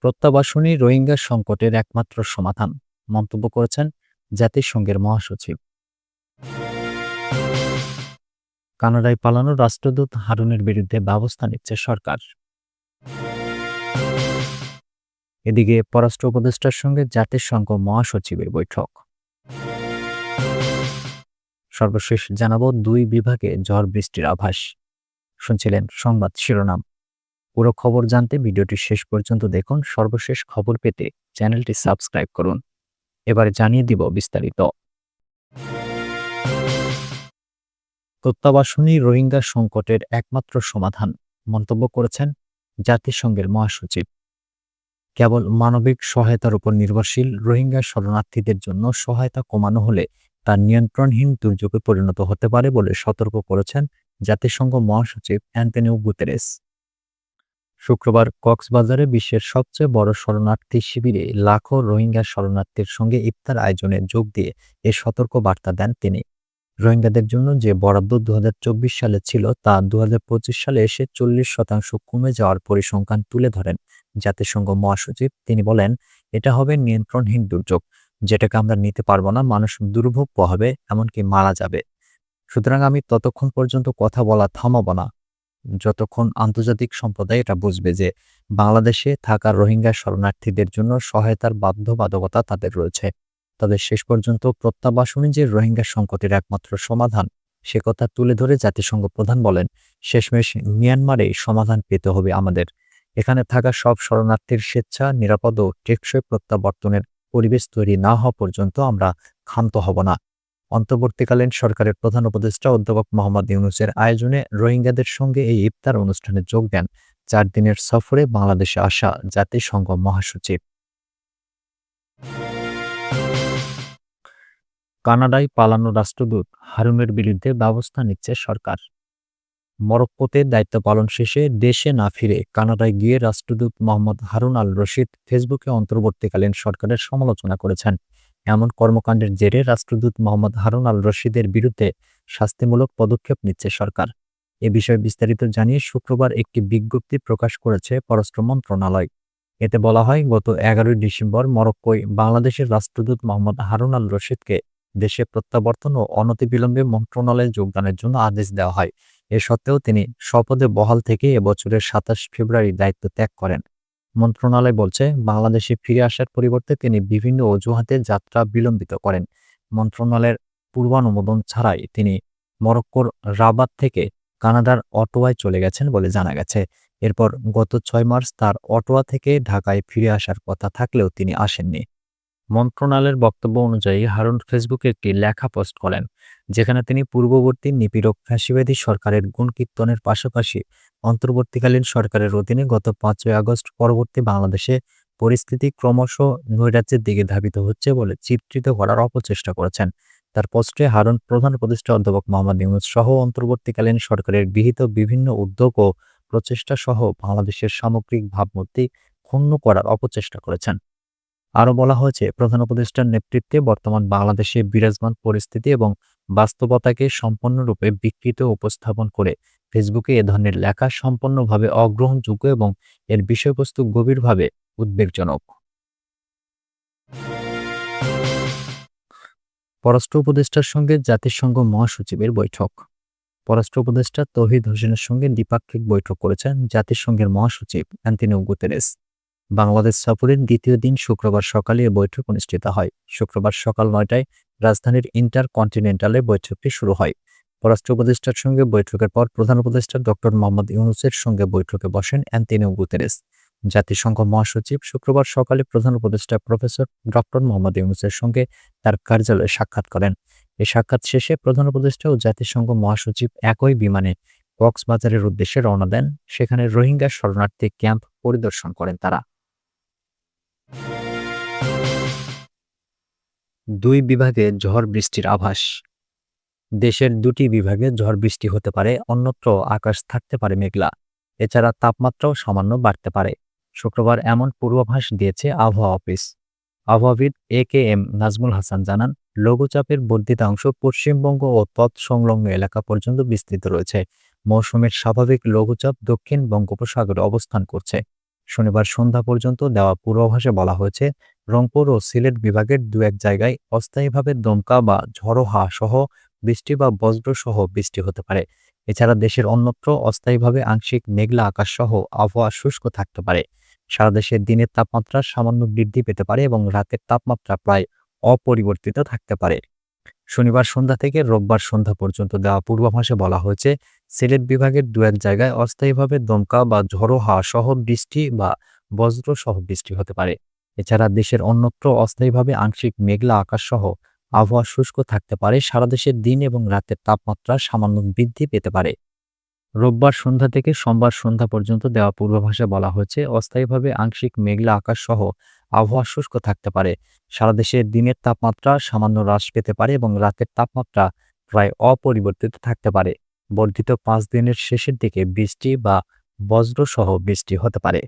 প্রত্যাবাসনই রোহিঙ্গা সংকটের একমাত্র সমাধান মন্তব্য করেছেন জাতিসংঘের মহাসচিব। কানাডায় পালানো রাষ্ট্রদূত হারুনের বিরুদ্ধে ব্যবস্থা নিচ্ছে সরকার। এদিকে পররাষ্ট্র উপদেষ্টার সঙ্গে জাতিসংঘ মহাসচিবের বৈঠক। সর্বশেষ জানাবো, দুই বিভাগে ঝড় বৃষ্টির আভাস। শুনছিলেন সংবাদ শিরোনাম। পুরো খবর জানতে ভিডিওটি শেষ পর্যন্ত দেখুন। সর্বশেষ খবর পেতে চ্যানেলটি সাবস্ক্রাইব করুন। এবারে জানিয়ে দিব বিস্তারিত। প্রত্যাবাসনই রোহিঙ্গা সংকটের একমাত্র সমাধান মন্তব্য করেছেন জাতিসংঘের মহাসচিব। কেবল মানবিক সহায়তার উপর নির্ভরশীল রোহিঙ্গা শরণার্থীদের জন্য সহায়তা কমানো হলে তা নিয়ন্ত্রণহীন দুর্যোগে পরিণত হতে পারে বলে সতর্ক করেছেন জাতিসংঘ মহাসচিব অ্যান্টোনিও গুতেরেস। শুক্রবার কক্সবাজারে বিশ্বের সবচেয়ে বড় শরণার্থী শিবিরে লাখো রোহিঙ্গা শরণার্থীর সঙ্গে ইফতার আয়োজনে যোগ দিয়ে এ সতর্ক বার্তা দেন তিনি। রোহিঙ্গাদের জন্য যে বরাদ্দ ২০২৪ সালে ছিল তা ২০২৫ সালে এসে ৪০% কমে যাওয়ার পরিসংখ্যান তুলে ধরেন জাতিসংঘ মহাসচিব। তিনি বলেন, এটা হবে নিয়ন্ত্রণহীন দুর্যোগ, যেটাকে আমরা নিতে পারবো না। মানুষ দুর্ভোগ পোহাবে, এমনকি মারা যাবে। সুতরাং আমি ততক্ষণ পর্যন্ত কথা বলা থামাবো না যতক্ষণ আন্তর্জাতিক সম্প্রদায় এটা বুঝবে যে বাংলাদেশে থাকা রোহিঙ্গা শরণার্থীদের জন্য সহায়তার বাধ্যবাধকতা তাদের রয়েছে। তবে শেষ পর্যন্ত প্রত্যাবাসনই যে রোহিঙ্গা সংকটের একমাত্র সমাধান সে কথা তুলে ধরে জাতিসংঘ প্রধান বলেন, শেষমেশ মিয়ানমারেই সমাধান পেতে হবে আমাদের। এখানে থাকা সব শরণার্থীর স্বেচ্ছা, নিরাপদ ও টেকসই প্রত্যাবর্তনের পরিবেশ তৈরি না হওয়া পর্যন্ত আমরা ক্ষান্ত হব না। অন্তর্বর্তীকালীন সরকারের প্রধান উপদেষ্টা অধ্যাপক মোহাম্মদ ইউনূসের আয়োজনে রোহিঙ্গাদের সঙ্গে এই ইফতার অনুষ্ঠানে যোগ দেন 4 দিনের সফরে বাংলাদেশে আসা জাতিসংঘ মহাসচিব। কানাডায় পালানো রাষ্ট্রদূত হারুনের বিরুদ্ধে ব্যবস্থা নিচ্ছে সরকার। মরক্কোতে দায়িত্ব পালন শেষে দেশে না ফিরে কানাডায় গিয়ে রাষ্ট্রদূত মোহাম্মদ হারুন আল রশিদ ফেসবুকে অন্তর্বর্তীকালীন সরকারের সমালোচনা করেছেন। এমন কর্মকাণ্ডের জেরে রাষ্ট্রদূত মোহাম্মদ হারুন আল রশিদের বিরুদ্ধে শাস্তিমূলক পদক্ষেপ নিচ্ছে সরকার। এ বিষয়ে বিস্তারিত জানিয়ে শুক্রবার একটি বিজ্ঞপ্তি প্রকাশ করেছে পররাষ্ট্র মন্ত্রণালয়। এতে বলা হয়, গত ১১ ডিসেম্বর মরক্কোয় বাংলাদেশের রাষ্ট্রদূত মোহাম্মদ হারুন আল রশিদকে দেশে প্রত্যাবর্তন ও অনতিবিলম্বে মন্ত্রণালয়ে যোগদানের জন্য আদেশ দেওয়া হয়। এ সত্ত্বেও তিনি স্বপদে বহাল থেকে এবছরের ২৭ ফেব্রুয়ারি দায়িত্ব ত্যাগ করেন। মন্ত্রণালয় বলছে, বাংলাদেশে ফিরে আসার পরিবর্তে তিনি বিভিন্ন অজুহাতে যাত্রা বিলম্বিত করেন। মন্ত্রণালয়ের পূর্বানুমোদন ছাড়াই তিনি মরক্কোর রাবাত থেকে কানাডার অটোয়ায় চলে গেছেন বলে জানা গেছে। এরপর গত ৬ মার্চ তার অটোয়া থেকে ঢাকায় ফিরে আসার কথা থাকলেও তিনি আসেননি। মন্ত্রণালয়ের বক্তব্য অনুযায়ী হারুন ফেসবুকে একটি লেখা পোস্ট করেন, যেখানে তিনি পূর্ববর্তী নিপীড়ক ফ্যাসিবাদী সরকারের গুণকীর্তনের পাশাপাশি অন্তর্বর্তীকালীন সরকারের অধীনে গত ৫ই আগস্ট পরবর্তী বাংলাদেশে পরিস্থিতি ক্রমশ নৈরাজ্যের দিকে ধাবিত হচ্ছে বলে চিত্রিত করার অপচেষ্টা করেছেন। তার পোস্টে হারুন প্রধান উপদেষ্টা অধ্যাপক মোহাম্মদ ইউনূস সহ অন্তর্বর্তীকালীন সরকারের গৃহীত বিভিন্ন উদ্যোগ ও প্রচেষ্টা সহ বাংলাদেশের সামগ্রিক ভাবমূর্তি ক্ষুণ্ণ করার অপচেষ্টা করেছেন। আরও বলা হয়েছে, প্রধান উপদেষ্টার নেতৃত্বে বর্তমান বাংলাদেশে বিরাজমান পরিস্থিতি এবং বাস্তবতাকে সম্পূর্ণরূপে বিকৃত উপস্থাপন করে ফেসবুকে এ ধরনের লেখা সম্পূর্ণভাবে অগ্রহণযোগ্য এবং এর বিষয়বস্তু গভীরভাবে উদ্বেগজনক। পররাষ্ট্র উপদেষ্টার সঙ্গে জাতিসংঘ মহাসচিবের বৈঠক। পররাষ্ট্র উপদেষ্টা তৌহিদ হোসেনের সঙ্গে দ্বিপাক্ষিক বৈঠক করেছেন জাতিসংঘের মহাসচিব অ্যান্টোনিও গুতেরেস। বাংলাদেশ সফরের দ্বিতীয় দিন শুক্রবার সকালে এ বৈঠক অনুষ্ঠিত হয়। শুক্রবার সকাল ৯টায় রাজধানীর ইন্টারকন্টিনেন্টালে বৈঠকটি শুরু হয়। পররাষ্ট্র উপদেষ্টার সঙ্গে বৈঠকের পর প্রধান উপদেষ্টা ডক্টর মোহাম্মদ ইউনূসের সঙ্গে বৈঠকে বসেন অ্যান্টোনিও গুতেরেস। জাতিসংঘ মহাসচিব শুক্রবার সকালে প্রধান উপদেষ্টা প্রফেসর ডক্টর মোহাম্মদ ইউনূসের সঙ্গে তার কার্যালয়ে সাক্ষাৎ করেন। এই সাক্ষাৎ শেষে প্রধান উপদেষ্টা ও জাতিসংঘ মহাসচিব একই বিমানে কক্সবাজারের উদ্দেশ্যে রওনা দেন। সেখানে রোহিঙ্গা শরণার্থী ক্যাম্প পরিদর্শন করেন তারা। দুই বিভাগে ঝড় বৃষ্টির আভাস। দেশের দুটি বিভাগে ঝড় বৃষ্টি হতে পারে, অন্যত্র আকাশ থাকতে পারে মেঘলা। এছাড়া তাপমাত্রাও সামান্য বাড়তে পারে। শুক্রবার এমন পূর্বাভাস দিয়েছে আবহাওয়া অফিস। আবহাওয়াবিদ এ.কে.এম. নাজমুল হাসান জানান, লঘুচাপের বর্ধিতাংশ পশ্চিমবঙ্গ ও তৎসংলগ্ন এলাকা পর্যন্ত বিস্তৃত রয়েছে। মৌসুমের স্বাভাবিক লঘুচাপ দক্ষিণ বঙ্গোপসাগরে অবস্থান করছে। শনিবার সন্ধ্যা পর্যন্ত দেওয়া পূর্বাভাসে বলা হয়েছে, রংপুর ও সিলেট বিভাগের দু-এক জায়গায় অস্থায়ীভাবে দমকা বা ঝড়ো হাওয়া সহ বৃষ্টি বা বজ্র সহ বৃষ্টি হতে পারে। এছাড়া দেশের অন্যত্র অস্থায়ীভাবে আংশিক মেঘলা আকাশ সহ আবহাওয়া শুষ্ক থাকতে পারে। সারা দেশে দিনের তাপমাত্রা সামান্য বৃদ্ধি পেতে পারে এবং রাতের তাপমাত্রা প্রায় অপরিবর্তিত থাকতে পারে। শনিবার সন্ধ্যা থেকে রোববার সন্ধ্যা পর্যন্ত দেওয়া পূর্বাভাসে বলা হয়েছে, সিলেট বিভাগের দু-এক জায়গায় অস্থায়ীভাবে দমকা বা ঝড়ো হাওয়া সহ বৃষ্টি বা বজ্র সহ বৃষ্টি হতে পারে। এছাড়া দেশের অন্যত্র অস্থায়ীভাবে আংশিক মেঘলা আকাশ সহ আবহাওয়া শুষ্ক থাকতে পারে। সারা দেশের দিন এবং রাতের তাপমাত্রা সামান্য বৃদ্ধি পেতে পারে। রোববার সন্ধ্যা থেকে সোমবার সন্ধ্যা পর্যন্ত দেওয়া পূর্বাভাসে বলা হয়েছে, অস্থায়ীভাবে আংশিক মেঘলা আকাশ সহ আবহাওয়া শুষ্ক থাকতে পারে। সারা দেশে দিনের তাপমাত্রা সামান্য হ্রাস পেতে পারে এবং রাতের তাপমাত্রা প্রায় অপরিবর্তিত থাকতে পারে। বর্ধিত 5 দিনের শেষের দিকে বৃষ্টি বা বজ্র সহ বৃষ্টি হতে পারে।